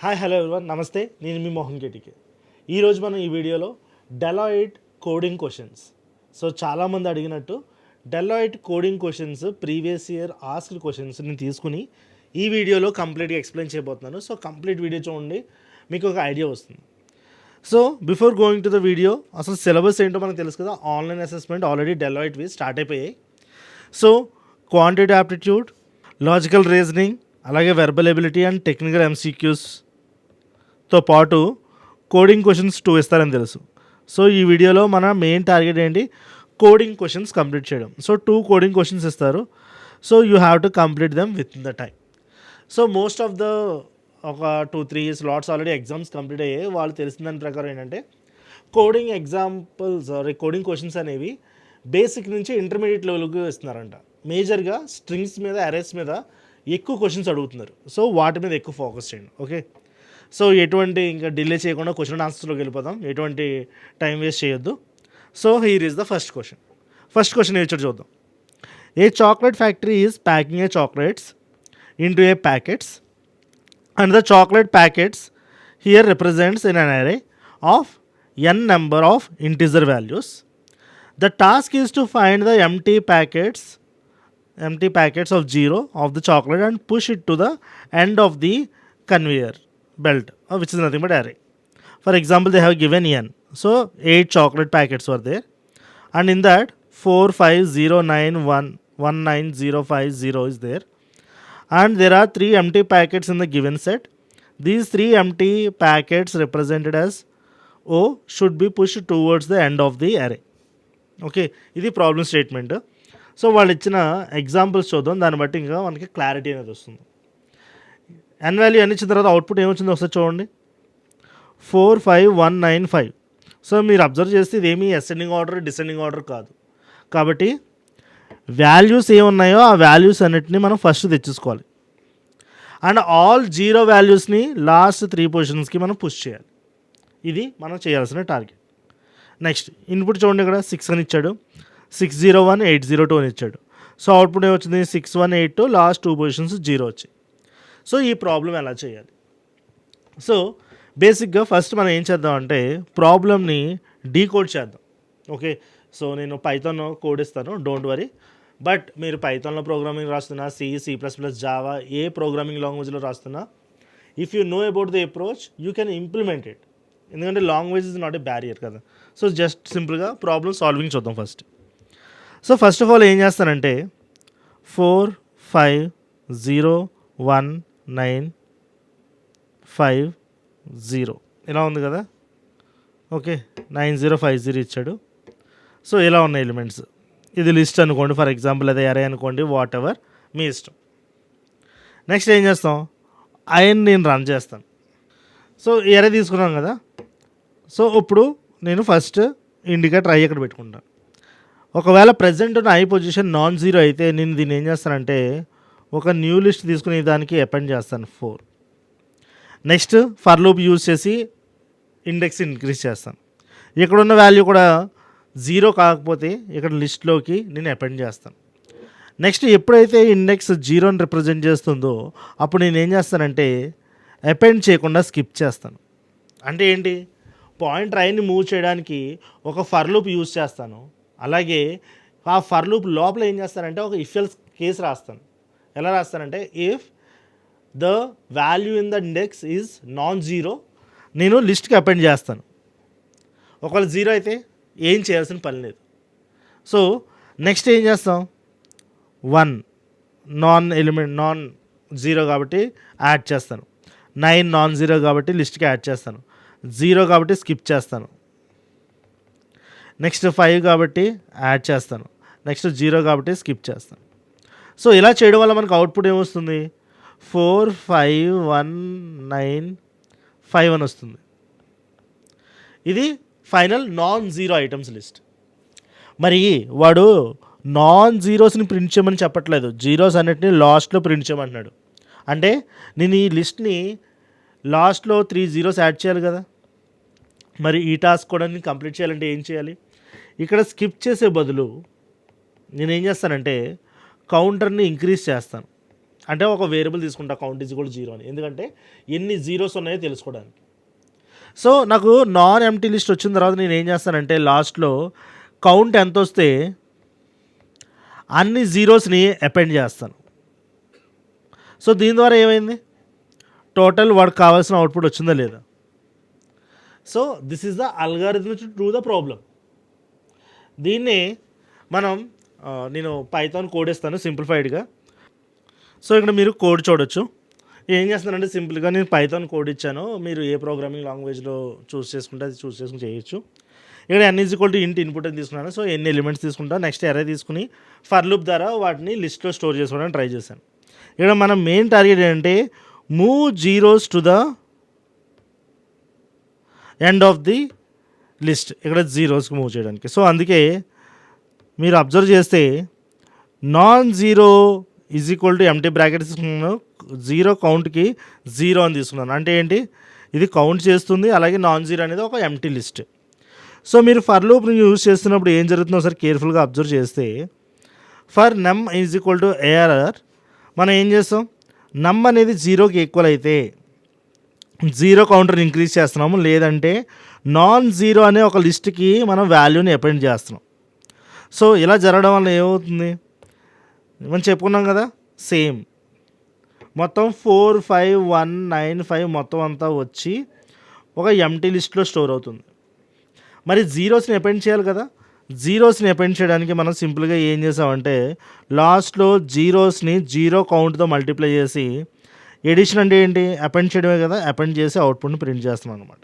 Hi hello everyone నమస్తే, నేను మీ మోహన్ కేటికే. ఈరోజు మనం ఈ వీడియోలో డెలాయిట్ కోడింగ్ క్వశ్చన్స్. సో చాలామంది అడిగినట్టు Deloitte coding questions previous year asked క్వశ్చన్స్ని తీసుకుని ఈ వీడియోలో కంప్లీట్గా ఎక్స్ప్లెయిన్ చేయబోతున్నాను. సో కంప్లీట్ వీడియో చూడండి, మీకు ఒక ఐడియా వస్తుంది. So before going to the video, అసలు సిలబస్ ఏంటో మనకు తెలుసు కదా. ఆన్లైన్ అసెస్మెంట్ ఆల్రెడీ డెలాయిట్వి స్టార్ట్ అయిపోయాయి. So quantity aptitude, logical reasoning, అలాగే వెర్బల్ ఎబిలిటీ అండ్ టెక్నికల్ ఎంసీక్యూస్తో పాటు కోడింగ్ క్వశ్చన్స్ 2 ఇస్తారని తెలుసు. సో ఈ వీడియోలో మన మెయిన్ టార్గెట్ ఏంటి, కోడింగ్ క్వశ్చన్స్ కంప్లీట్ చేయడం. సో 2 కోడింగ్ క్వశ్చన్స్ ఇస్తారు. So you have to complete them with in the time. So most of the ఒక 2-3 స్లాట్స్ ఆల్రెడీ ఎగ్జామ్స్ కంప్లీట్ అయ్యాయి. వాళ్ళు తెలిసిన దాని ప్రకారం ఏంటంటే కోడింగ్ ఎగ్జాంపుల్స్ కోడింగ్ క్వశ్చన్స్ అనేవి బేసిక్ నుంచి ఇంటర్మీడియట్ లెవెల్కి ఇస్తున్నారంట. మేజర్గా స్ట్రింగ్స్ మీద, అరేస్ మీద ఎక్కువ క్వశ్చన్స్ అడుగుతున్నారు. సో వాటి మీద ఎక్కువ ఫోకస్ చేయండి. ఓకే, సో ఎటువంటి ఇంకా డిలే చేయకుండా క్వశ్చన్ ఆన్సర్స్లోకి వెళ్ళిపోదాం, ఎటువంటి టైం వేస్ట్ చేయొద్దు. So here is the first question. First question ఏదో చూద్దాం. A chocolate factory is packing a chocolates into a packets and the chocolate packets here represents in an array of n number of integer values. The task is to find the empty packets of 0 of the chocolate and push it to the end of the conveyor belt, which is nothing but array. For example, they have given n. So 8 chocolate packets were there, and in that 450911950 is there, and there are 3 empty packets in the given set. These 3 empty packets represented as O should be pushed towards the end of the array. Okay, ఇది problem statement. So వాళ్ళు ఇచ్చిన examples చూద్దాం, దాన్ని బట్టి ఇంకా మనకి clarity అనేది వస్తుంది. ఎన్ వాల్యూ అని ఇచ్చిన తర్వాత అవుట్పుట్ ఏమొచ్చిందో ఒకసారి చూడండి, 45195. సో మీరు అబ్జర్వ్ చేస్తే ఇదేమీ అసెండింగ్ ఆర్డర్, డిసెండింగ్ ఆర్డర్ కాదు. కాబట్టి వాల్యూస్ ఏమున్నాయో ఆ వాల్యూస్ అన్నిటిని మనం ఫస్ట్ తెచ్చుకోవాలి. అండ్ ఆల్ 0 వాల్యూస్ని లాస్ట్ 3 పొజిషన్స్కి మనం పుష్ చేయాలి. ఇది మనం చేయాల్సిన టార్గెట్. నెక్స్ట్ ఇన్పుట్ చూడండి, ఇక్కడ 6 అని ఇచ్చాడు, 601 802 అని ఇచ్చాడు. సో అవుట్పుట్ ఏమొచ్చింది, 6182, లాస్ట్ 2 పొజిషన్స్ 0 వచ్చాయి. సో ఈ ప్రాబ్లం ఎలా చేయాలి? సో బేసిక్గా ఫస్ట్ మనం ఏం చేద్దాం అంటే ప్రాబ్లమ్ని డీకోడ్ చేద్దాం. ఓకే, సో నేను పైథాన్ కోడ్ ఇస్తాను, డోంట్ వరీ. బట్ మీరు పైథాన్లో ప్రోగ్రామింగ్ రాస్తున్నా, C++, జావా, ఏ ప్రోగ్రామింగ్ లాంగ్వేజ్లో రాస్తున్నా, if you know about the approach you can implement it. ఎందుకంటే language is not a barrier కదా. సో జస్ట్ సింపుల్గా ప్రాబ్లమ్ సాల్వింగ్ చూద్దాం first. So first of all ఏం చేస్తానంటే 4501950 ఇలా ఉంది కదా. ఓకే, 9050 ఇచ్చాడు. సో ఇలా ఉన్నాయి ఎలిమెంట్స్. ఇది లిస్ట్ అనుకోండి, ఫర్ ఎగ్జాంపుల్ అదే అరే అనుకోండి, వాట్ ఎవర్ మీ ఇష్టం. నెక్స్ట్ ఏం చేస్తాం, ఐఎన్ నేను రన్ చేస్తాను. సో ఎరే తీసుకున్నాం కదా. సో ఇప్పుడు నేను ఫస్ట్ ఇండికేటర్ ఐ ఎక్కడ పెట్టుకుంటాను. ఒకవేళ ప్రజెంట్ ఉన్న ఐ పొజిషన్ నాన్ జీరో అయితే నేను దీన్ని ఏం చేస్తానంటే ఒక న్యూ లిస్ట్ తీసుకుని దానికి అపెండ్ చేస్తాను 4. నెక్స్ట్ ఫర్ లూప్ యూజ్ చేసి ఇండెక్స్ ఇంక్రీజ్ చేస్తాను. ఇక్కడున్న వాల్యూ కూడా 0 కాకపోతే ఇక్కడ లిస్ట్లోకి నేను అపెండ్ చేస్తాను. నెక్స్ట్ ఎప్పుడైతే ఇండెక్స్ 0ని రిప్రజెంట్ చేస్తుందో అప్పుడు నేను ఏం చేస్తానంటే అపెండ్ చేయకుండా స్కిప్ చేస్తాను. అంటే ఏంటి, పాయింటర్ ఐని మూవ్ చేయడానికి ఒక ఫర్ లూప్ యూజ్ చేస్తాను. అలాగే ఆ ఫర్ లూప్ లోపల ఏం చేస్తానంటే ఒక ఇఫ్ ఎల్స్ కేస్ రాస్తాను. ఎలా రాస్తానంటే if the value in the index is non zero నేను లిస్ట్కి అపెండ్ చేస్తాను. ఒకవేళ 0 అయితే ఏం చేయాల్సిన పని లేదు. సో నెక్స్ట్ ఏం చేస్తాం, 1 నాన్ జీరో కాబట్టి యాడ్ చేస్తాను. 9 నాన్ జీరో కాబట్టి లిస్ట్కి యాడ్ చేస్తాను. 0 కాబట్టి స్కిప్ చేస్తాను. నెక్స్ట్ 5 కాబట్టి యాడ్ చేస్తాను. నెక్స్ట్ 0 కాబట్టి స్కిప్ చేస్తాను. సో ఇలా చేయడం వల్ల మనకు అవుట్పుట్ ఏమొస్తుంది, 45195 అని వస్తుంది. ఇది final non zero items list. మరి వాడు నాన్ జీరోస్ని ప్రింట్ చేయమని చెప్పట్లేదు, జీరోస్ అన్నిటిని లాస్ట్లో ప్రింట్ చేయమంటున్నాడు. అంటే నేను ఈ లిస్ట్ని లాస్ట్లో 3 zeros యాడ్ చేయాలి కదా. మరి ఈ టాస్క్ కూడా నేను కంప్లీట్ చేయాలంటే ఏం చేయాలి, ఇక్కడ స్కిప్ చేసే బదులు నేను ఏం చేస్తానంటే కౌంటర్ని ఇంక్రీజ్ చేస్తాను. అంటే ఒక వేరియబుల్ తీసుకుంటా కౌంట్ ఈజ్ ఈక్వల్ 0 అని, ఎందుకంటే ఎన్ని జీరోస్ ఉన్నాయో తెలుసుకోవడానికి. సో నాకు నాన్ ఎంటీ లిస్ట్ వచ్చిన తర్వాత నేను ఏం చేస్తానంటే లాస్ట్లో కౌంట్ ఎంత వస్తే అన్ని జీరోస్ని అపెండ్ చేస్తాను. సో దీని ద్వారా ఏమైంది, టోటల్ వాడికి కావాల్సిన అవుట్పుట్ వచ్చిందా లేదా. So this is the algorithm to do the problem. దీన్ని మనం నేను పైథాన్ కోడ్ ఇస్తాను సింప్లిఫైడ్గా. సో ఇక్కడ మీరు కోడ్ చూడొచ్చు. ఏం చేస్తున్నానంటే సింపుల్గా నేను పైథాన్ కోడ్ ఇచ్చాను, మీరు ఏ ప్రోగ్రామింగ్ లాంగ్వేజ్లో చూస్ చేసుకుంటే అది చూస్ చేసుకుని చేయొచ్చు. ఇక్కడ n ఈజ్ ఈక్వల్ టు ఇంట్ ఇన్పుట్ అని తీసుకున్నాను. సో ఎన్ని ఎలిమెంట్స్ తీసుకుంటా, నెక్స్ట్ అరే తీసుకుని ఫర్ లూప్ ద్వారా వాటిని లిస్ట్లో స్టోర్ చేసుకోవడానికి ట్రై చేశాను. ఇక్కడ మన మెయిన్ టార్గెట్ ఏంటంటే move zeros to the end of the list, ఇక్కడ జీరోస్కి మూవ్ చేయడానికి. సో అందుకే మీరు అబ్జర్వ్ చేస్తే non zero is equal to empty bracket తీసుకున్నాను, జీరో కౌంట్కి 0 అని తీసుకున్నాను. అంటే ఏంటి, ఇది కౌంట్ చేస్తుంది, అలాగే నాన్ జీరో అనేది ఒక ఎంటీ లిస్ట్. సో మీరు ఫర్ లూప్ని యూజ్ చేస్తున్నప్పుడు ఏం జరుగుతుందో ఒకసారి కేర్ఫుల్గా అబ్జర్వ్ చేస్తే ఫర్ నమ్ ఈజ్ ఈక్వల్ టు ఏఆర్ఆర్ మనం ఏం చేస్తాం, నమ్ అనేది 0కి ఈక్వల్ అయితే 0 కౌంటర్ని ఇంక్రీజ్ చేస్తున్నాము, లేదంటే నాన్ జీరో అనే ఒక లిస్ట్కి మనం వాల్యూని అపెండ్ చేస్తున్నాం. సో ఇలా జరగడం వల్ల ఏమవుతుంది, మనం చెప్పుకున్నాం కదా, సేమ్ మొత్తం 4 5 1 9 5 మొత్తం అంతా వచ్చి ఒక ఎంటీ లిస్ట్లో స్టోర్ అవుతుంది. మరి జీరోస్ని అపెండ్ చేయాలి కదా, జీరోస్ని అపెండ్ చేయడానికి మనం సింపుల్గా ఏం చేసామంటే లాస్ట్లో జీరోస్ని 0 కౌంట్తో మల్టిప్లై చేసి, ఎడిషన్ అంటే ఏంటి, అపెండ్ చేయడమే కదా, అపెండ్ చేసి అవుట్పుట్ని ప్రింట్ చేస్తున్నాం అనమాట.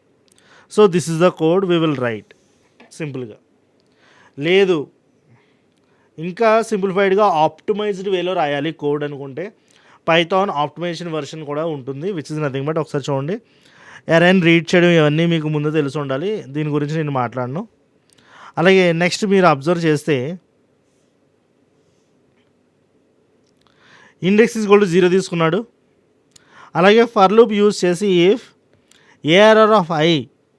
So this is the code we will write సింపుల్గా. లేదు ఇంకా సింప్లిఫైడ్గా ఆప్టిమైజ్డ్ వేలో రాయాలి కోడ్ అనుకుంటే పైథాన్ ఆప్టిమైజేషన్ వెర్షన్ కూడా ఉంటుంది, విచ్ ఇస్ నథింగ్ బట్ ఒకసారి చూడండి. ఎరైన్ రీడ్ చేయడం ఇవన్నీ మీకు ముందు తెలిసి ఉండాలి, దీని గురించి నేను మాట్లాడను. అలాగే నెక్స్ట్ మీరు అబ్జర్వ్ చేస్తే ఇండెక్స్ ఈజ్ ఈక్వల్ టు 0 తీసుకున్నాడు. అలాగే ఫర్ లూప్ యూజ్ చేసి if ARR of I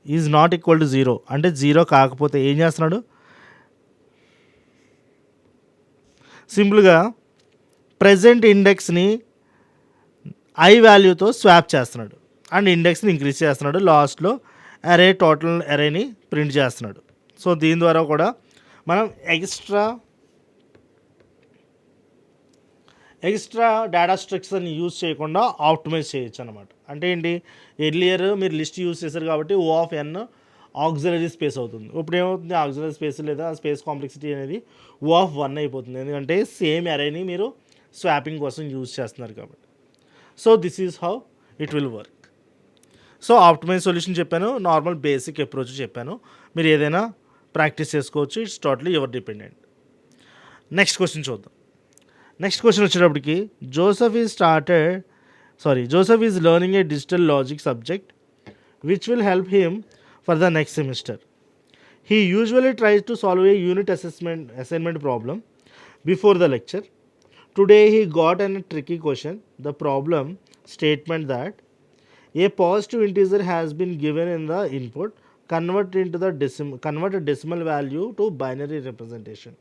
is not equal to 0 అంటే 0 కాకపోతే ఏం చేస్తున్నాడు, సింపుల్గా ప్రజెంట్ ఇండెక్స్ని ఐ వాల్యూతో స్వాప్ చేస్తున్నాడు అండ్ ఇండెక్స్ని ఇంక్రీజ్ చేస్తున్నాడు, లాస్ట్లో అరే టోటల్ అరేని ప్రింట్ చేస్తున్నాడు. సో దీని ద్వారా కూడా మనం ఎక్స్ట్రా డేటా స్ట్రక్చర్ని యూజ్ చేయకుండా ఆప్టిమైజ్ చేయొచ్చు అనమాట. అంటే ఏంటి, ఎర్లియర్ మీరు లిస్ట్ యూజ్ చేశారు కాబట్టి O of n auxiliary space అవుతుంది. ఇప్పుడు ఏమవుతుంది, ఆక్సిలరీ స్పేస్ లేదా స్పేస్ కాంప్లెక్సిటీ అనేది O ఆఫ్ 1 అయిపోతుంది, ఎందుకంటే సేమ్ అరేని మీరు స్వాపింగ్ కోసం యూజ్ చేస్తున్నారు కాబట్టి. So this is how it will work. So optimise solution చెప్పాను, నార్మల్ బేసిక్ అప్రోచ్ చెప్పాను, మీరు ఏదైనా ప్రాక్టీస్ చేసుకోవచ్చు, it's totally your dependent. Next question చూద్దాం. నెక్స్ట్ క్వశ్చన్ వచ్చేటప్పటికి Joseph is learning A digital logic subject which will help him for the next semester. He usually tries to solve a unit assignment problem before the lecture. Today he got a tricky question. The problem statement that a positive integer has been given in the input. Convert a decimal value to binary representation.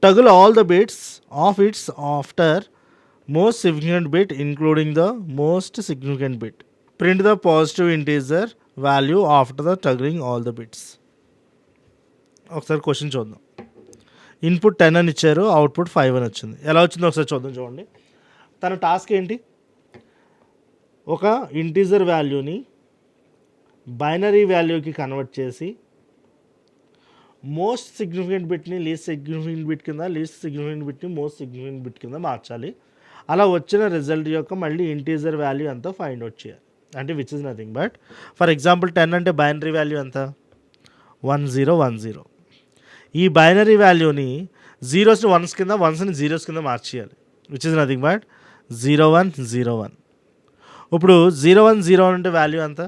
Toggle all the bits of its after most significant bit including the most significant bit. Print the positive integer value after the toggling all the bits. ఒకసారి question చూద్దాం. Input 10 అని ఇచ్చారు, output 5 అని వచ్చింది. ఎలా వచ్చిందో ఒకసారి చూద్దాం. చూడండి, తన టాస్క్ ఏంటి, ఒక ఇంటీజర్ వాల్యూని బైనరీ వాల్యూకి కన్వర్ట్ చేసి మోస్ట్ సిగ్నిఫికెంట్ బిట్ని లీస్ట్ సిగ్నిఫికెంట్ బిట్ కింద, లీస్ట్ సిగ్నిఫికెంట్ బిట్ని మోస్ట్ సిగ్నిఫికెంట్ బిట్ కింద మార్చాలి. అలా వచ్చిన రిజల్ట్ యొక్క మళ్ళీ ఇంటీజర్ వాల్యూ అంతా ఫైండ్ అవుట్ చేయాలి. అంటే which is nothing but for example 10 అంటే బైనరీ వాల్యూ ఎంత, 1010. ఈ బైనరీ వాల్యూని జీరోస్ని వన్స్ కింద, వన్స్ని జీరోస్ కింద మార్చేయాలి, విచ్ ఇస్ నథింగ్ బట్ 0101. ఇప్పుడు 0101 అంటే వాల్యూ ఎంత,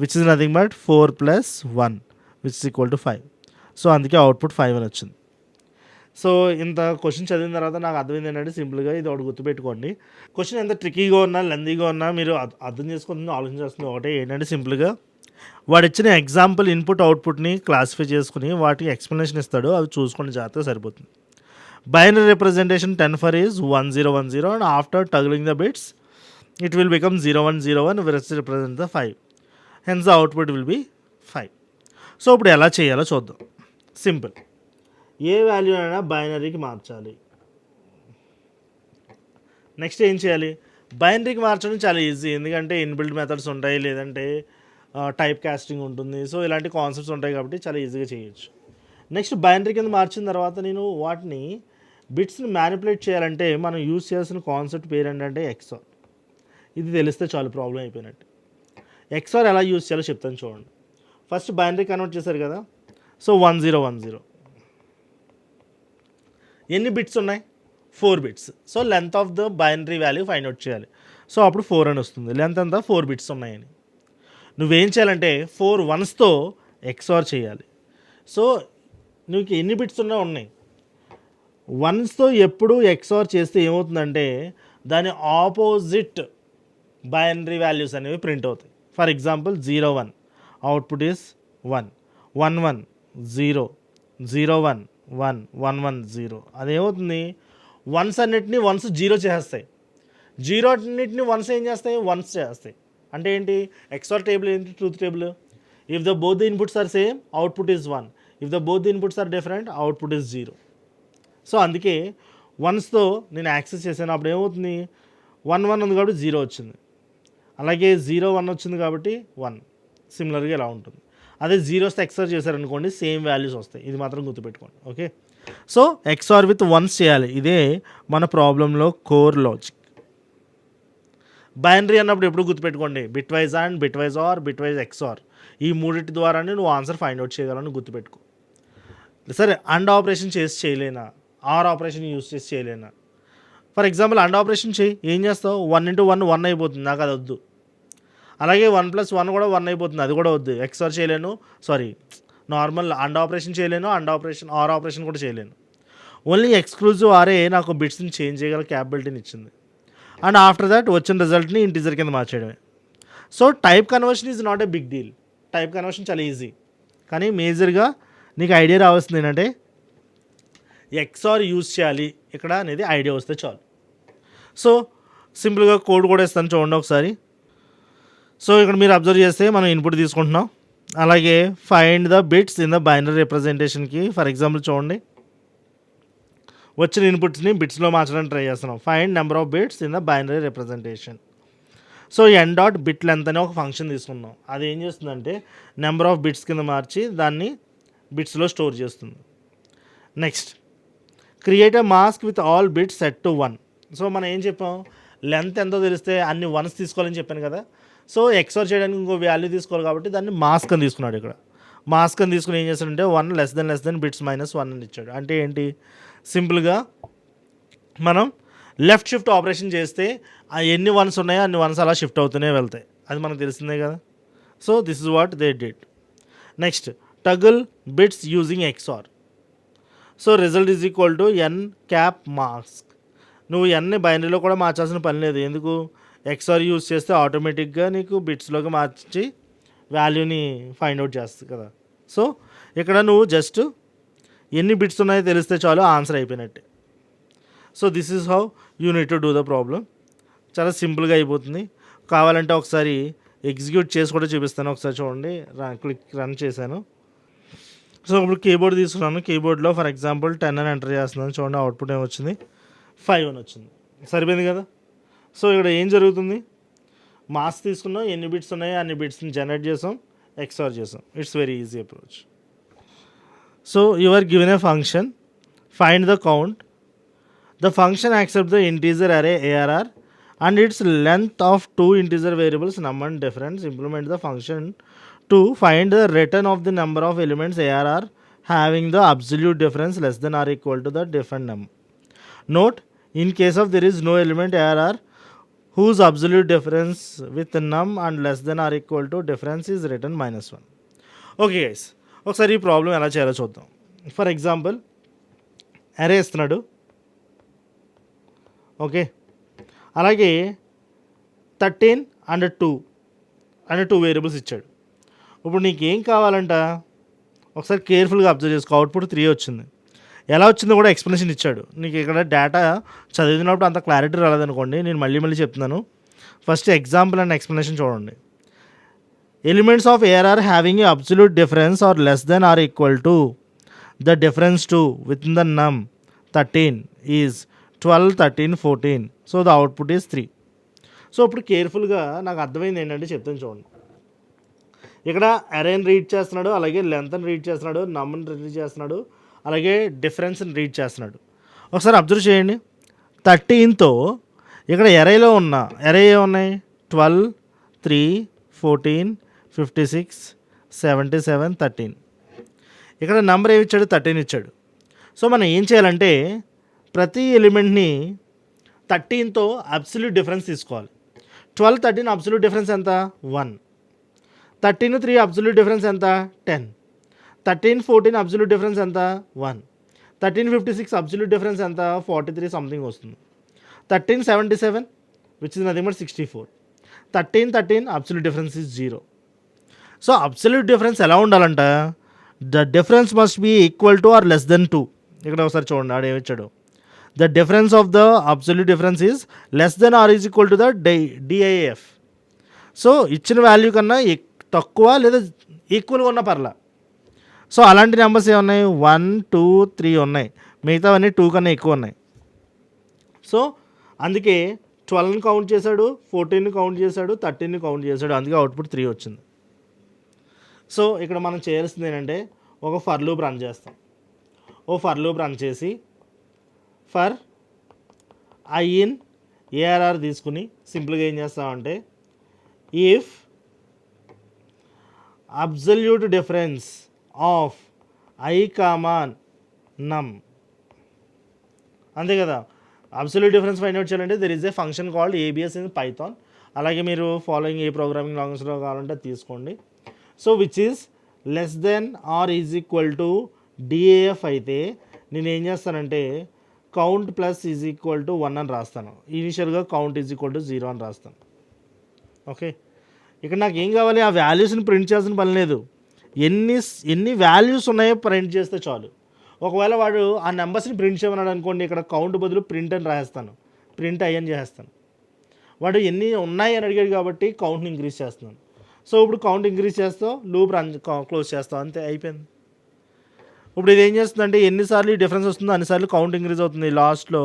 which is nothing but 4 + 1 which is equal to 5. So అందుకే అవుట్పుట్ 5 అని వచ్చింది. సో ఇంత క్వశ్చన్ చదివిన తర్వాత నాకు అర్థమైంది ఏంటంటే సింపుల్గా ఇది ఒకటి గుర్తుపెట్టుకోండి. క్వశ్చన్ ఎంత ట్రికీగా ఉన్నా లెందీగా ఉన్నా మీరు అర్థం చేసుకుంటుంది, ఆలోచన చేస్తుంది ఒకటే ఏంటంటే సింపుల్గా వాడు ఇచ్చిన ఎగ్జాంపుల్ ఇన్పుట్ అవుట్పుట్ని క్లాసిఫై చేసుకుని వాటికి ఎక్స్ప్లెనేషన్ ఇస్తాడు, అవి చూసుకొని జాగ్రత్తగా సరిపోతుంది. Binary representation 10 for is 1010, and after toggling the bits, it will become 0101, which represents the 5. Hence, the output will be 5. So ఇప్పుడు ఎలా చేయాలో చూద్దాం. సింపుల్. ఏ వాల్యూ అయినా బైనరీకి మార్చాలి. నెక్స్ట్ ఏం చేయాలి? బైనరీకి మార్చడం చాలా ఈజీ, ఎందుకంటే ఇన్బిల్డ్ మెథడ్స్ ఉంటాయి, లేదంటే టైప్ కాస్టింగ్ ఉంటుంది. సో ఇలాంటి కాన్సెప్ట్స్ ఉంటాయి కాబట్టి చాలా ఈజీగా చేయొచ్చు. నెక్స్ట్ బైనరీ కింద మార్చిన తర్వాత నేను వాటిని బిట్స్ని మ్యానిపులేట్ చేయాలంటే మనం యూజ్ చేయాల్సిన కాన్సెప్ట్ పేరు ఏంటంటే ఎక్స్ఆర్. ఇది తెలిస్తే చాలు ప్రాబ్లం అయిపోయినట్టు. ఎక్స్ఆర్ ఎలా యూజ్ చేయాలో చెప్తాను చూడండి. ఫస్ట్ బైనరీ కన్వర్ట్ చేశారు కదా, సో 1010 ఎన్ని బిట్స్ ఉన్నాయి? 4 bits. So length of the binary value find out చేయాలి. సో అప్పుడు 4 అని వస్తుంది. లెంత్ అంతా 4 బిట్స్ ఉన్నాయని. నువ్వేం చేయాలంటే 4 1స్తో ఎక్స్ఆర్ చేయాలి. సో నువ్వు ఎన్ని బిట్స్ ఉన్నాయి 1స్తో ఎప్పుడు ఎక్స్ఆర్ చేస్తే ఏమవుతుందంటే దాని ఆపోజిట్ బైనరీ వాల్యూస్ అనేవి ప్రింట్ అవుతాయి. For example 01 output is 1, 11 0, 01 1, 11 0. అదేమవుతుంది, వన్స్ అన్నిటిని వన్స్ జీరో చేసేస్తాయి, జీరో అన్నిటిని వన్స్ ఏం చేస్తాయి, వన్స్ చేస్తాయి. అంటే ఏంటి, ఎక్స్ఆర్ టేబుల్ ఏంటి, truth table. If the both the inputs are same output is 1, if the both the inputs are different output is 0. So అందుకే వన్స్తో నేను యాక్సెస్ చేశాను. అప్పుడు ఏమవుతుంది, 1 1 ఉంది కాబట్టి 0 వచ్చింది, అలాగే 0 1 వచ్చింది కాబట్టి 1. సిమిలర్గా ఇలా ఉంటుంది. అదే జీరోస్తో ఎక్స్ఆర్ చేశారనుకోండి సేమ్ వాల్యూస్ వస్తాయి. ఇది మాత్రం గుర్తుపెట్టుకోండి. Okay, so XR with once చేయాలి. ఇదే మన ప్రాబ్లంలో కోర్ లాజిక్. బైనరీ అన్నప్పుడు ఎప్పుడు గుర్తుపెట్టుకోండి, bitwise and, bitwise or, bitwise XOR. ఈ మూడింటి ద్వారానే నువ్వు ఆన్సర్ ఫైండ్ అవుట్ చేయగలని గుర్తుపెట్టుకో. సరే, అండ్ ఆపరేషన్ చేసి చేయలేనా, ఆర్ ఆపరేషన్ యూస్ చేసి చేయలేనా? ఫర్ ఎగ్జాంపుల్ అండ్ ఆపరేషన్ చేయి, ఏం చేస్తావు, 1 × 1 1 అయిపోతుంది, నాకు అది వద్దు. అలాగే 1 + 1 కూడా 1 అయిపోతుంది, అది కూడా వద్దు. ఎక్స్ఆర్ చేయలేను, సారీ నార్మల్ అండ్ ఆపరేషన్ చేయలేను, అండ్ ఆపరేషన్ ఆర్ ఆపరేషన్ కూడా చేయలేను. ఓన్లీ ఎక్స్క్లూజివ్ ఆరే నాకు బిట్స్ని చేంజ్ చేయగల క్యాపబిలిటీని ఇచ్చింది. అండ్ ఆఫ్టర్ దట్ వచ్చిన రిజల్ట్ని ఇంటీజర్ కింద మార్చేయడమే. So type conversion is not a big deal. Type conversion చాలా ఈజీ, కానీ మేజర్గా నీకు ఐడియా రావాల్సింది ఏంటంటే ఎక్స్ఆర్ యూజ్ చేయాలి ఇక్కడ అనేది ఐడియా వస్తే చాలు. సో సింపుల్గా కోడ్ కూడా ఇస్తాను చూడండి ఒకసారి. సో ఇక్కడ మీరు అబ్జర్వ్ చేస్తే మనం ఇన్పుట్ తీసుకుంటున్నాం, అలాగే find the bits in the binary రిప్రజెంటేషన్కి. ఫర్ ఎగ్జాంపుల్ చూడండి, వచ్చిన ఇన్పుట్స్ని బిట్స్లో మార్చడానికి ట్రై చేస్తున్నాం. Find number of bits in the binary representation. So n dot bit length అనే ఒక ఫంక్షన్ తీసుకున్నాం. అది ఏం చేస్తుందంటే నెంబర్ ఆఫ్ బిట్స్ కింద మార్చి దాన్ని బిట్స్లో స్టోర్ చేస్తుంది. Next create a mask with all bits set to 1. So మనం ఏం చెప్పాం, లెంత్ ఎంతో తెలిస్తే అన్ని వన్స్ తీసుకోవాలని చెప్పాను కదా. సో ఎక్స్ఆర్ చేయడానికి ఇంకో వాల్యూ తీసుకోవాలి కాబట్టి దాన్ని మాస్క్ అని తీసుకున్నాడు. ఇక్కడ మాస్క్ అని తీసుకుని ఏం చేస్తాడంటే 1 << బిట్స్ -1 అని ఇచ్చాడు. అంటే ఏంటి, సింపుల్గా మనం లెఫ్ట్ షిఫ్ట్ ఆపరేషన్ చేస్తే ఎన్ని వన్స్ ఉన్నాయో అన్ని వన్స్ అలా షిఫ్ట్ అవుతూనే వెళ్తాయి, అది మనకు తెలిసిందే కదా. So this is what they did. Next toggle bits using XOR. So result is equal to n cap mask. నువ్వు ఎన్ని బైనరీలో కూడా మార్చాల్సిన పని లేదు, ఎందుకు, ఎక్స్ఆర్ యూజ్ చేస్తే ఆటోమేటిక్గా నీకు బిట్స్లోకి మార్చి వాల్యూని ఫైండ్ అవుట్ చేస్తుంది కదా. సో ఇక్కడ నువ్వు జస్ట్ ఎన్ని బిట్స్ ఉన్నాయో తెలిస్తే చాలు, ఆన్సర్ అయిపోయినట్టే. So this is how you need to do the problem. చాలా సింపుల్గా అయిపోతుంది. కావాలంటే ఒకసారి ఎగ్జిక్యూట్ చేసి కూడా చూపిస్తాను, ఒకసారి చూడండి. రన్ చేశాను. సో ఇప్పుడు కీబోర్డ్ తీసుకున్నాను, కీబోర్డ్లో ఫర్ ఎగ్జాంపుల్ 10 అని ఎంటర్ చేస్తున్నాను. చూడండి అవుట్పుట్ ఏమొచ్చింది, 5 అని వచ్చింది. సరిపోయింది కదా. సో ఇక్కడ ఏం జరుగుతుంది, మాస్ తీసుకున్నాం, ఎన్ని బిట్స్ ఉన్నాయో అన్ని బిట్స్ని జనరేట్ చేసాం, ఎక్స్ఆర్ చేసాం. It's very easy approach. So you are given a function, find the count. The function accept the integer array ARR and its length of 2 integer variables num and difference. Implement the function to find the return of the number of elements ARR having the absolute difference less than or equal to the different num. Note, in case of there is no element ARR whose absolute difference with num and less than or equal to difference is written -1. Okay guys, ఒకసారి ఈ problem ఎలా చేయాలో చూద్దాం. For example అరే ఇస్తున్నాడు, okay, అలాగే 13 and 2 అనే 2 variables ఇచ్చాడు. ఇప్పుడు నీకు ఏం కావాలంట, ఒకసారి కేర్ఫుల్గా అబ్జర్వ్ చేసుకో. అవుట్పుట్ 3 వచ్చింది. ఎలా వచ్చిందో కూడా ఎక్స్ప్లెనేషన్ ఇచ్చాడు. నీకు ఇక్కడ డేటా చదివినప్పుడు అంత క్లారిటీ రాలేదనుకోండి, నేను మళ్ళీ చెప్తున్నాను. ఫస్ట్ ఎగ్జాంపుల్ అండ్ ఎక్స్ప్లెనేషన్ చూడండి. Elements of AR are having a absolute difference or less than or equal to the difference to with in the num 13 is 12, 13, 14. So the output is 3. సో ఇప్పుడు కేర్ఫుల్గా నాకు అర్థమైంది ఏంటంటే చెప్తాను చూడండి. ఇక్కడ అరేని రీడ్ చేస్తున్నాడు, అలాగే లెంత్ని రీడ్ చేస్తున్నాడు, నమ్ని రీడ్ చేస్తున్నాడు, అలాగే డిఫరెన్స్ని రీడ్ చేస్తున్నాడు. ఒకసారి అబ్జర్వ్ చేయండి. 13తో ఇక్కడ ఎరేలో ఉన్న ఎరే ఏమున్నాయి? 12, 3, 14, 56, 77, 13. ఇక్కడ నెంబర్ ఏమి ఇచ్చాడు? 13 ఇచ్చాడు. సో మనం ఏం చేయాలంటే ప్రతి ఎలిమెంట్ని 13తో అబ్సల్యూట్ డిఫరెన్స్ తీసుకోవాలి. 12, 13 అబ్సల్యూట్ డిఫరెన్స్ ఎంత? 1. 13, 3 అబ్సల్యూట్ డిఫరెన్స్ ఎంత? 10. 13, 14 అబ్సల్యూట్ డిఫరెన్స్ ఎంత? 1. 13, 56 అబ్సల్యూట్ డిఫరెన్స్ ఎంత? 43 సంథింగ్ వస్తుంది. 13, 77 which is nothing but 64. 13, 13 absolute difference is 0. So absolute difference ఎలా ఉండాలంట? The difference must be equal to or less than 2. ఇక్కడ ఒకసారి చూడండి ఆడ ఏమిచ్చాడు. The difference of the absolute difference is less than or is equal to the DIF. సో ఇచ్చిన value కన్నా తక్కువ లేదా ఈక్వల్గా ఉన్న పర్లా. సో అలాంటి నెంబర్స్ ఏమున్నాయి? 1, 2, 3 ఉన్నాయి. మిగతావన్నీ 2 కన్నా ఎక్కువ ఉన్నాయి. సో అందుకే 12ని కౌంట్ చేశాడు, 14ని కౌంట్ చేశాడు, 13ని కౌంట్ చేశాడు. అందుకే అవుట్పుట్ 3 వచ్చింది. సో ఇక్కడ మనం చేయాల్సింది ఏంటంటే ఒక ఫర్ లూప్ రన్ చేస్తాం. ఫర్ లూప్ రన్ చేసి ఫర్ ఐ ఇన్ ఏఆర్ఆర్ తీసుకుని సింపుల్గా ఏం చేస్తామంటే if absolute difference of I comma num, అంతే కదా. అబ్సల్యూట్ డిఫరెన్స్ ఫైండ్ అవుట్ చేయాలంటే there is a function called ABS in Python. అలాగే మీరు ఫాలోయింగ్ ఏ ప్రోగ్రామింగ్ లాంగ్వేజ్లో కావాలంటే తీసుకోండి. So which is less than or is equal to DAF అయితే నేను ఏం చేస్తానంటే count plus is equal to 1 అని రాస్తాను. ఇనిషియల్గా కౌంట్ ఈజ్ ఈక్వల్ టు 0 అని రాస్తాను. ఓకే, ఇక్కడ నాకు ఏం కావాలి? ఆ వాల్యూస్ని ప్రింట్ చేయాల్సిన పని లేదు. ఎన్ని వాల్యూస్ ఉన్నాయో ప్రింట్ చేస్తే చాలు. ఒకవేళ వాడు ఆ నెంబర్స్ని ప్రింట్ చేయమన్నాడు అనుకోండి, ఇక్కడ కౌంట్ బదులు ప్రింట్ అని రాస్తాను, ప్రింట్ అయ్యని చేస్తాను. వాడు ఎన్ని ఉన్నాయి అని అడిగాడు కాబట్టి కౌంట్ని ఇంక్రీజ్ చేస్తున్నాను. సో ఇప్పుడు కౌంట్ ఇంక్రీజ్ చేస్తావు, లూప్ రన్ క్లోజ్ చేస్తావు, అంతే అయిపోయింది. ఇప్పుడు ఇది ఏం చేస్తుందంటే ఎన్నిసార్లు ఈ డిఫరెన్స్ వస్తుందో అన్నిసార్లు కౌంట్ ఇంక్రీజ్ అవుతుంది. లాస్ట్లో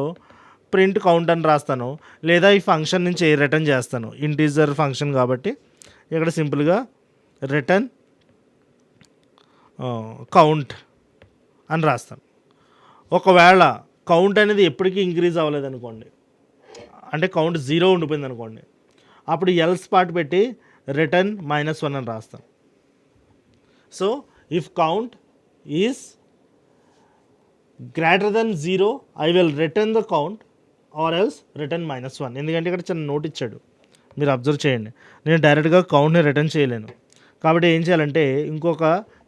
ప్రింట్ కౌంట్ అని రాస్తాను, లేదా ఈ ఫంక్షన్ నుంచి రిటర్న్ చేస్తాను. ఇంటీజర్ ఫంక్షన్ కాబట్టి ఇక్కడ సింపుల్గా రిటర్న్ కౌంట్ అని రాస్తాను. ఒకవేళ కౌంట్ అనేది ఎప్పటికీ ఇంక్రీజ్ అవ్వలేదు అనుకోండి, అంటే కౌంట్ 0 ఉండిపోయింది అనుకోండి, అప్పుడు ఎల్స్ పార్ట్ పెట్టి రిటర్న్ -1 అని రాస్తాను. So if count is greater than 0 I will return the count or else return -1. ఎందుకంటే ఇక్కడ చిన్న నోట్ ఇచ్చాడు, మీరు అబ్జర్వ్ చేయండి. నేను డైరెక్ట్గా కౌంట్ని రిటర్న్ చేయలేను కాబట్టి ఏం చేయాలంటే ఇంకొక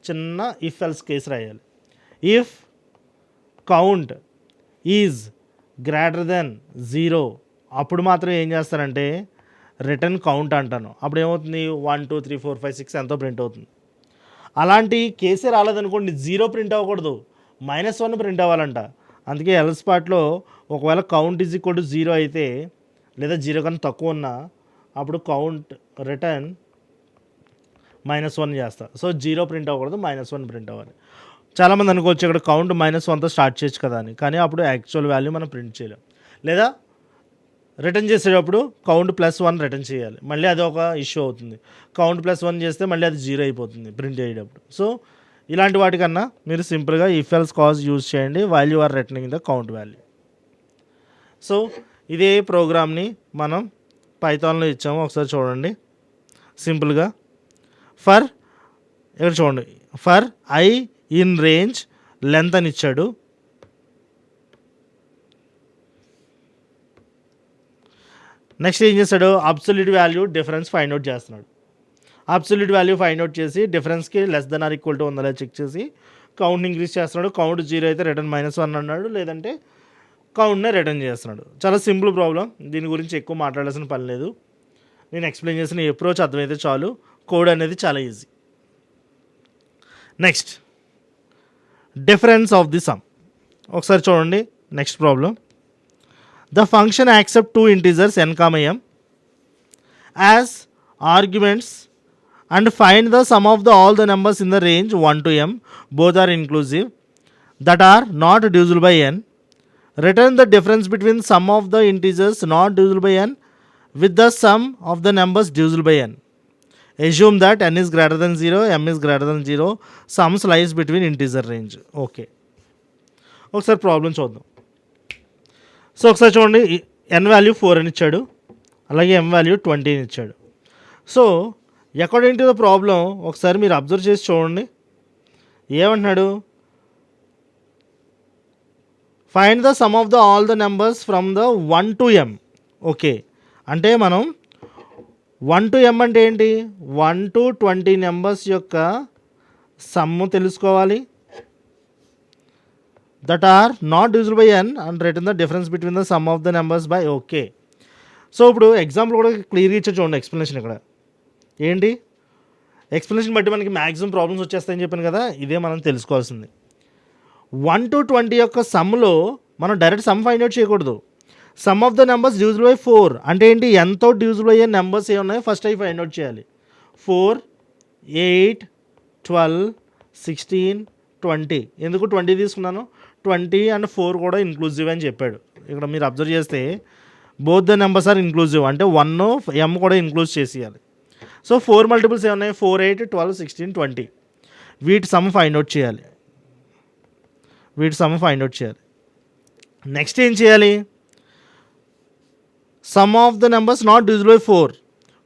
చిన్న ఇఫ్ ఎల్స్ కేసు రాయాలి. If count is greater than 0 అప్పుడు మాత్రం ఏం చేస్తానంటే రిటర్న్ కౌంట్ అంటాను. అప్పుడు ఏమవుతుంది? 1, 2, 3, 4, 5, 6 ఎంతో ప్రింట్ అవుతుంది. అలాంటి కేసే రాలేదనుకోండి, 0 ప్రింట్ అవ్వకూడదు, -1 ప్రింట్ అవ్వాలంట. అందుకే ఎల్స్ పార్ట్లో ఒకవేళ కౌంట్ ఈజ్ ఈక్వల్ టు 0 అయితే లేదా 0 కన్నా తక్కువ ఉన్నా అప్పుడు కౌంట్ రిటర్న్ -1 చేస్తా. సో 0 ప్రింట్ అవ్వకూడదు, -1 ప్రింట్ అవ్వాలి. చాలామంది అనుకోవచ్చు ఇక్కడ కౌంట్ -1తో స్టార్ట్ చేయొచ్చు కదా అని, కానీ అప్పుడు యాక్చువల్ వాల్యూ మనం ప్రింట్ చేయలేం. లేదా రిటర్న్ చేసేటప్పుడు కౌంట్ +1 రిటర్న్ చేయాలి, మళ్ళీ అది ఒక ఇష్యూ అవుతుంది. కౌంట్ +1 చేస్తే మళ్ళీ అది 0 అయిపోతుంది ప్రింట్ చేసేటప్పుడు. సో ఇలాంటి వాటికన్నా మీరు సింపుల్గా ఇఫ్ ఎల్స్ కాజ్ యూజ్ చేయండి while you are returning the count value. So ఇదే ప్రోగ్రామ్ని మనం పైథాన్లో ఇచ్చాము, ఒకసారి చూడండి. సింపుల్గా ఫర్ ఇక్కడ చూడండి, for I in range length అని ఇచ్చాడు. నెక్స్ట్ ఏం చేస్తాడు? Absolute value difference find out చేస్తున్నాడు. అబ్సల్యూట్ వాల్యూ ఫైండ్ అవుట్ చేసి డిఫరెన్స్కి less than or equal to ఉందా చెక్ చేసి కౌంట్ ఇంక్రీజ్ చేస్తున్నాడు. కౌంట్ 0 అయితే రిటర్న్ -1 అన్నాడు, లేదంటే కౌంట్నే రిటర్న్ చేస్తున్నాడు. చాలా సింపుల్ ప్రాబ్లం, దీని గురించి ఎక్కువ మాట్లాడాల్సిన పని లేదు. నేను ఎక్స్ప్లెయిన్ చేసిన అప్రోచ్ అర్థమైతే చాలు, కోడ్ అనేది చాలా easy. Next difference of the some. ఒకసారి చూడండి next problem. The function accept two integers n, m as arguments and find the sum of all the numbers in the range 1 to m, both are inclusive, that are not divisible by n. Return the difference between sum of the integers not divisible by n with the sum of the numbers divisible by n. Assume that n is greater than 0, m is greater than 0, sums lies between integer range. Okay, ఒకసారి problem చూద్దాం. So ఒకసారి చూడండి, n value 4 అని ఇచ్చాడు, అలాగే m value 20 అని ఇచ్చాడు. So according to the problem ఒకసారి మీరు అబ్జర్వ్ చేసి చూడండి. ఏమంటున్నాడు? Find the sum of the all the numbers from the 1 to m. Okay, అంటే మనం 1 to m అంటే ఏంటి? 1 to 20 నెంబర్స్ యొక్క సమ్ము తెలుసుకోవాలి. That are not divisible by n and return the difference between the sum of the numbers by. Okay, so ఇప్పుడు example కూడా క్లియర్గా ఇచ్చా చూడండి. ఎక్స్ప్లెనేషన్ ఇక్కడ ఏంటి? ఎక్స్ప్లెనేషన్ బట్టి మనకి మ్యాక్సిమం ప్రాబ్లమ్స్ వచ్చేస్తాయని చెప్పాను కదా, ఇదే మనం తెలుసుకోవాల్సింది. 1 to 20 యొక్క సమ్లో మనం డైరెక్ట్ సమ్ ఫైండ్ అవుట్ చేయకూడదు. Some of the numbers divisible by 4 అంటే ఏంటి? ఎంతో డివిజిబుల్ అయ్యే నెంబర్స్ ఏ ఉన్నాయో ఫస్ట్ అవి ఫైండ్ అవుట్ చేయాలి. 4, 8, 12, 16, 20. ఎందుకు 20 తీసుకున్నాను? 20 and 4 కూడా ఇంక్లూజివ్ అని చెప్పాడు. ఇక్కడ మీరు అబ్జర్వ్ చేస్తే both the numbers are inclusive, అంటే 1 m కూడా ఇంక్లూజ్ చేసేయాలి. సో 4 మల్టిపుల్స్ ఏమున్నాయి? 4, 8, 12, 16, 20. వీటి సమ్ ఫైండ్ అవుట్ చేయాలి. నెక్స్ట్ ఏం చేయాలి? Some of the numbers not divisible by 4.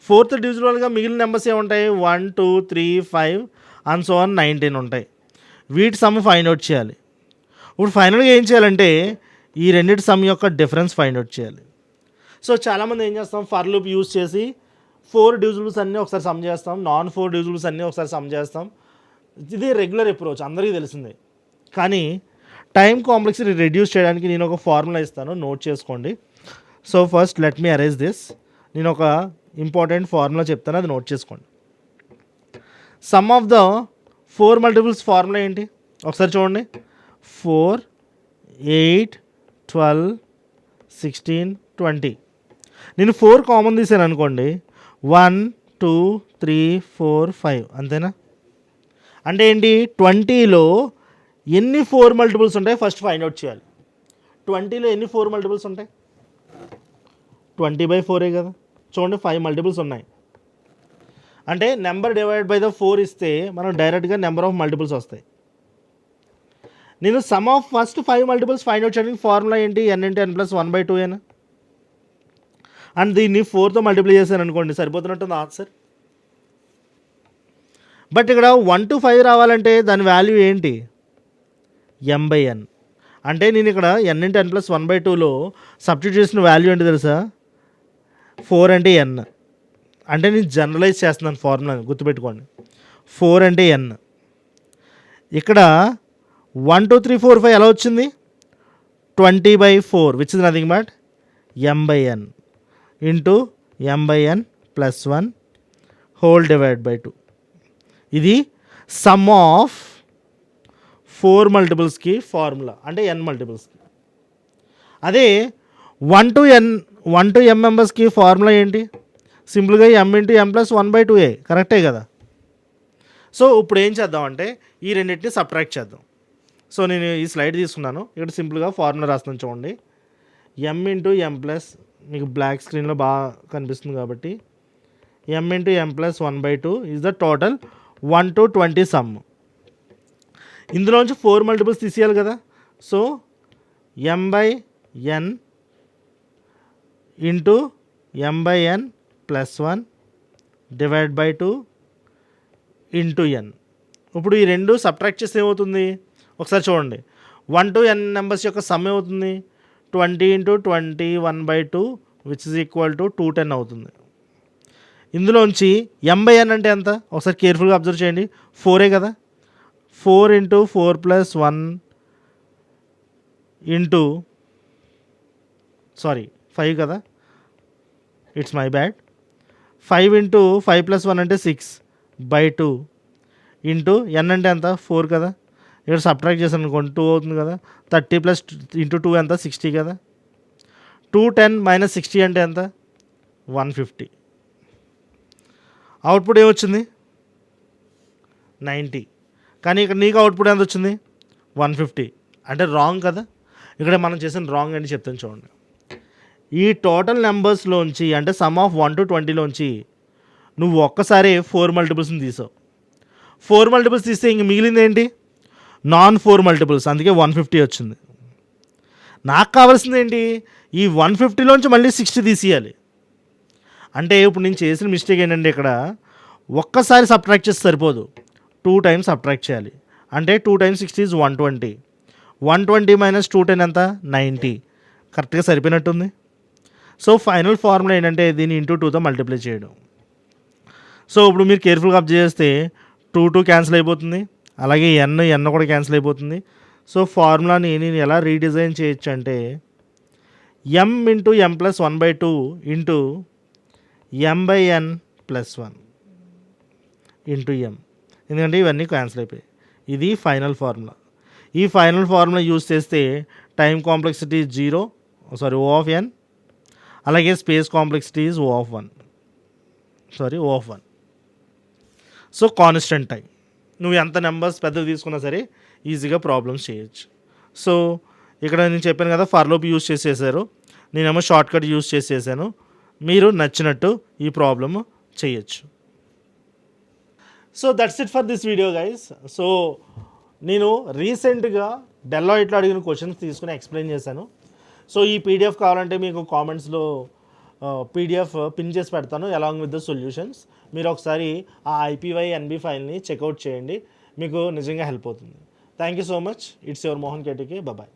4th డివిజిబుల్గా మిగిలిన నెంబర్స్ ఏముంటాయి? 1, 2, 3, 5 అండ్ సో ఆన్ 19 ఉంటాయి. వీటి సమ్ ఫైండ్ అవుట్ చేయాలి. ఇప్పుడు ఫైనల్గా ఏం చేయాలంటే ఈ రెండింటి సమ్ యొక్క డిఫరెన్స్ ఫైండ్ అవుట్ చేయాలి. సో చాలామంది ఏం చేస్తాం? ఫర్ లూప్ యూజ్ చేసి 4 డివిజిబుల్స్ అన్నీ ఒకసారి సమ్ చేస్తాం, నాన్ 4 డివిజిబుల్స్ అన్నీ ఒకసారి సమ్ చేస్తాం. ఇది రెగ్యులర్ అప్రోచ్, అందరికీ తెలిసిందే. కానీ టైం కాంప్లెక్సిటీ రెడ్యూస్ చేయడానికి నేను ఒక ఫార్ములా ఇస్తాను, నోట్ చేసుకోండి. So first let me arrange this. నేను ఒక ఇంపార్టెంట్ ఫార్ములా చెప్తాను, అది నోట్ చేసుకోండి. Some of the 4 multiples formula ఏంటి? ఒకసారి చూడండి. 4, 8, 12, 16, 20. నేను 4 కామన్ తీసాను అనుకోండి. 1, 2, 3, 4, 5 అంతేనా? అంటే ఏంటి? 20లో ఎన్ని 4 మల్టిపుల్స్ ఉంటాయి ఫస్ట్ ఫైండ్ అవుట్ చేయాలి. 20లో ఎన్ని 4 మల్టిపుల్స్ ఉంటాయి? 20/4 కదా. చూడండి 5 మల్టిపుల్స్ ఉన్నాయి. అంటే నెంబర్ డివైడ్ బై ద 4 ఇస్తే మనం డైరెక్ట్గా నెంబర్ ఆఫ్ మల్టిపుల్స్ వస్తాయి. నేను some of first 5 multiples find out చేయడానికి ఫార్ములా ఏంటి? n × n + 1/2n. అండ్ దీన్ని 4తో మల్టిప్లై చేశాను అనుకోండి, సరిపోతున్నట్టుంది ఆన్సర్. బట్ ఇక్కడ 1 to 5 రావాలంటే దాని వాల్యూ ఏంటి? m/n. అంటే నేను ఇక్కడ n × n + 1/2లో సబ్స్టిట్యూట్ చేసిన వాల్యూ ఏంటి తెలుసా? 4 అంటే n. అంటే నేను జనరలైజ్ చేస్తున్నాను ఫార్ములాని, గుర్తుపెట్టుకోండి. 4 అంటే n. ఇక్కడ 1, 2, 3, 4, 5 ఎలా వచ్చింది? 20/4 which is nothing but m/n into m/n + 1 whole divide by 2. ఇది సమ్ ఆఫ్ 4 మల్టిపుల్స్కి ఫార్ములా, అంటే n మల్టిపుల్స్కి. అదే 1 to m మెంబర్స్కి ఫార్ములా ఏంటి? సింపుల్గా m × m + 1/2a. కరెక్టే కదా. సో ఇప్పుడు ఏం చేద్దామంటే ఈ రెండింటిని సబ్ట్రాక్ట్ చేద్దాం. సో నేను ఈ స్లైడ్ తీసుకున్నాను, ఇక్కడ సింపుల్గా ఫార్ములా రాస్తున్నాను చూడండి. m × m + మీకు బ్లాక్ స్క్రీన్లో బాగా కనిపిస్తుంది కాబట్టి m × m + 1/2 is the total 1 to 20 some. ఇందులోంచి 4 మల్టిపుల్స్ తీసేయాలి కదా. So m/n into m/n + 1 divide by 2 into n. ఇప్పుడు ఈ రెండు సబ్ట్రాక్ట్ చేస్తే ఏమవుతుంది? ఒకసారి చూడండి. 1 to n నెంబర్స్ యొక్క సమ్ ఏమవుతుంది? 20 × 20 1/2 విచ్ ఇస్ ఈక్వల్ టు 210 అవుతుంది. ఇందులోంచి m/n అంటే ఎంత? ఒకసారి కేర్ఫుల్గా అబ్జర్వ్ చేయండి. 4 కదా. 4 × 4 + 1 ఇంటూ 5 కదా, ఇట్స్ మై బ్యాడ్. 5 × 5 + 1 అంటే 6/2 ఇంటూ n అంటే ఎంత? 4 కదా. ఇక్కడ సబ్ట్రాక్ట్ చేశాను అనుకోండి 2 అవుతుంది కదా. 30 ప్లస్ ఇంటూ 2 ఎంత 60 కదా. 210 మైనస్ 60 అంటే ఎంత 150. అవుట్పుట్ ఏమొచ్చింది 90. కానీ ఇక్కడ నీకు అవుట్పుట్ ఎంత వచ్చింది 150. అంటే రాంగ్ కదా. ఇక్కడ మనం చేసిన రాంగ్ అని చెప్తాను చూడండి. ఈ టోటల్ నెంబర్స్లోంచి అంటే సమ్ ఆఫ్ 1 to 20లోంచి నువ్వు ఒక్కసారి 4 మల్టిపుల్స్ని తీసావు. 4 మల్టిపుల్స్ తీస్తే ఇంక మిగిలింది ఏంటి నాన్ 4 మల్టిపుల్స్. అందుకే 150 వచ్చింది. నాకు కావాల్సింది ఏంటి ఈ 150లోంచి మళ్ళీ 60 తీసేయాలి. అంటే ఇప్పుడు నేను చేసిన మిస్టేక్ ఏంటంటే ఇక్కడ ఒక్కసారి సబ్ట్రాక్ట్ చేస్తే సరిపోదు, 2 టైమ్స్ సబ్ట్రాక్ట్ చేయాలి. అంటే 2 times 60 is 120. 120 మైనస్ 210 ఎంత 90. కరెక్ట్గా సరిపోయినట్టుంది. సో ఫైనల్ ఫార్ములా ఏంటంటే దీన్ని ఇంటూ 2తో మల్టిప్లై చేయడం. సో ఇప్పుడు మీరు కేర్ఫుల్గా అబ్జర్వ్ చేస్తే 2 క్యాన్సిల్ అయిపోతుంది, అలాగే ఎన్ కూడా క్యాన్సిల్ అయిపోతుంది. సో ఫార్ములాని నేను ఎలా రీడిజైన్ చేయొచ్చు అంటే m into m plus 1/2 into m/n plus 1 into m. ఎందుకంటే ఇవన్నీ క్యాన్సిల్ అయిపోయాయి. ఇది ఫైనల్ ఫార్ములా. ఈ ఫైనల్ ఫార్ములా యూజ్ చేస్తే time complexity 0 O of n, అలాగే space complexity is O of 1. So constant time. నువ్వు ఎంత నెంబర్స్ పెద్దవి తీసుకున్నా సరే ఈజీగా ప్రాబ్లమ్స్ చేయొచ్చు. సో ఇక్కడ నేను చెప్పాను కదా ఫర్ లూప్ యూజ్ చేసేసారు, నేనేమో షార్ట్ కట్ యూజ్ చేసేసాను. మీరు నచ్చినట్టు ఈ ప్రాబ్లమ్ చేయొచ్చు. So that's it for this video guys. So నేను రీసెంట్గా డెలాయిట్లో అడిగిన క్వశ్చన్స్ తీసుకుని ఎక్స్ప్లెయిన్ చేశాను. సో ఈ పీడిఎఫ్ కావాలంటే మీకు కామెంట్స్లో పీడిఎఫ్ పిన్ చేసి పెడతాను అలాంగ్ విత్ ద సొల్యూషన్స్. మీరు ఒకసారి ఆ IPY-NB ఫైల్ని చెక్అవుట్ చేయండి, మీకు నిజంగా హెల్ప్ అవుతుంది. Thank you so much. It's your Mohan KTK. Bye.